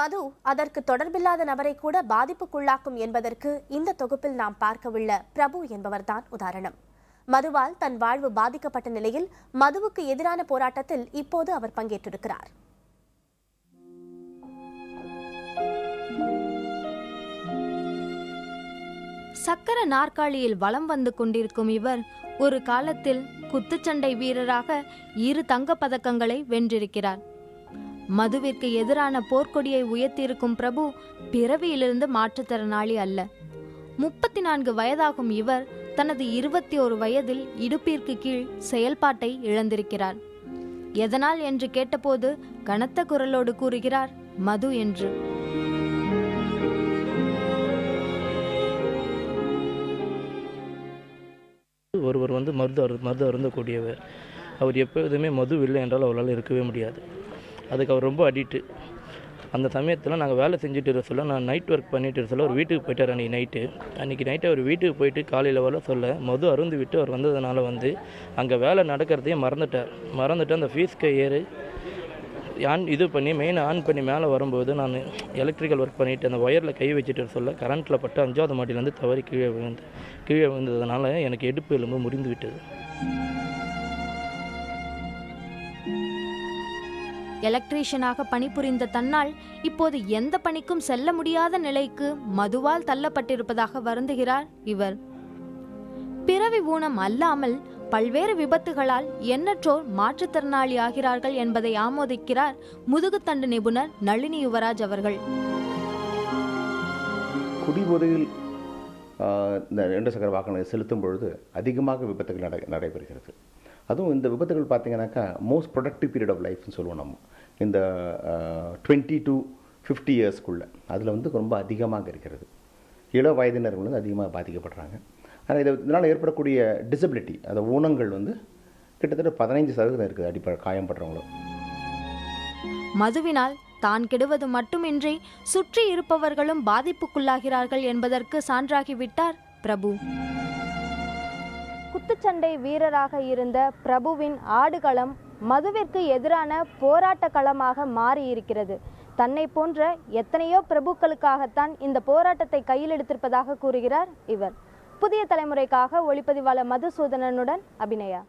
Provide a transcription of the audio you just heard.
மது அதற்கு தொடர்பில்லாத நபரை கூட பாதிப்புக்குள்ளாக்கும் என்பதற்கு இந்த தொகுப்பில் நாம் பார்க்கவுள்ள பிரபு என்பவர்தான் உதாரணம். மதுவால் தன் வாழ்வு பாதிக்கப்பட்ட நிலையில் மதுவுக்கு எதிரான போராட்டத்தில் இப்போது அவர் பங்கேற்றிருக்கிறார். சக்கர நாற்காலியில் வலம் வந்து கொண்டிருக்கும் இவர் ஒரு காலத்தில் குத்துச்சண்டை வீரராக 2 தங்கப் பதக்கங்களை வென்றிருக்கிறார். மதுவிற்கு எதிரான போர்க்கொடியை உயர்த்தியிருக்கும் பிரபு பிறவியிலிருந்து மாற்றுத்திறனாளி அல்ல. 34 வயதாகும் இவர் தனது 21 வயதில் இடுப்பிற்கு கீழ் செயல்பாட்டை இழந்திருக்கிறார். எதனால் என்று கேட்டபோது கனத்த குரலோடு கூறுகிறார் மது என்று. ஒருவர் மருந்து அருந்தக்கூடியவர். அவர் எப்போதுமே மது இல்லை என்றால் அவரால் இருக்கவே முடியாது. அதுக்கு அவர் ரொம்ப அடிக்ட்டு. அந்த சமயத்தில் நாங்கள் வேலை செஞ்சுட்டு இருக்க சொல்ல, நான் நைட் ஒர்க் பண்ணிட்டு இருக்க சொல்ல அவர் வீட்டுக்கு போயிட்டார். அன்றைக்கி நைட்டு அவர் வீட்டுக்கு போயிட்டு காலையில் வர சொல்ல மது அருந்து விட்டு அவர் வந்ததுனால அங்கே வேலை நடக்கிறதையும் மறந்துட்டு அந்த ஃபீஸ்க்கு மெயின் ஆன் பண்ணி மேலே வரும்போது நான் எலக்ட்ரிக்கல் ஒர்க் பண்ணிவிட்டு அந்த ஒயரில் கை வச்சுட்டு சொல்ல கரண்ட்டில் பட்டு 5வது மாடியிலேருந்து தவறி கீழே விழுந்ததுனால எனக்கு இடுப்பு எலும்பு முறிந்து விட்டது. எலக்ட்ரீஷியனாக பணிபுரிந்த தன்னால் இப்போது எந்த பணிக்கும் செல்ல முடியாத நிலைக்கு மதுவால் தள்ளப்பட்டிருப்பதாக வருந்துகிறார் இவர். பிறவி ஊனம் அல்லாமல் பல்வேறு விபத்துகளால் எண்ணற்றோர் மாற்றுத்திறனாளி ஆகிறார்கள் என்பதை ஆமோதிக்கிறார் முதுகுத்தண்டு நிபுணர் நளினி யுவராஜ் அவர்கள். குடிபோதையில் இந்த 2 சக்கர வாகனங்களை செலுத்தும் பொழுது அதிகமாக விபத்துகள் நடைபெறுகிறது. அதுவும் இந்த விபத்துகள் பார்த்தீங்கன்னாக்கா மோஸ்ட் ப்ரொடக்டிவ் பீரியட் ஆஃப் லைஃப்னு சொல்லுவோம் நம்ம. இந்த 20 to 50 இயர்ஸ்க்குள்ளே அதில் ரொம்ப அதிகமாக இருக்கிறது. இள வயதினர்கள் அதிகமாக பாதிக்கப்படுறாங்க. ஆனால் இதனால் ஏற்படக்கூடிய டிசபிலிட்டி, அந்த ஊனங்கள் கிட்டத்தட்ட 15% இருக்குது அடிப்படை காயப்படுறவங்களும். மதுவினால் தான் கெடுவது மட்டுமின்றி சுற்றி இருப்பவர்களும் பாதிப்புக்குள்ளாகிறார்கள் என்பதற்கு சான்றாகிவிட்டார் பிரபு. குத்துச்சண்டை வீரராக இருந்த பிரபுவின் ஆடுகளம் மதுவிற்கு எதிரான போராட்ட களமாக மாறியிருக்கிறது. தன்னை போன்ற எத்தனையோ பிரபுக்களுக்காகத்தான் இந்த போராட்டத்தை கையில் எடுத்திருப்பதாக கூறுகிறார் இவர். புதிய தலைமுறைக்காக ஒளிப்பதிவாளர் மதுசூதனனுடன் அபிநயா.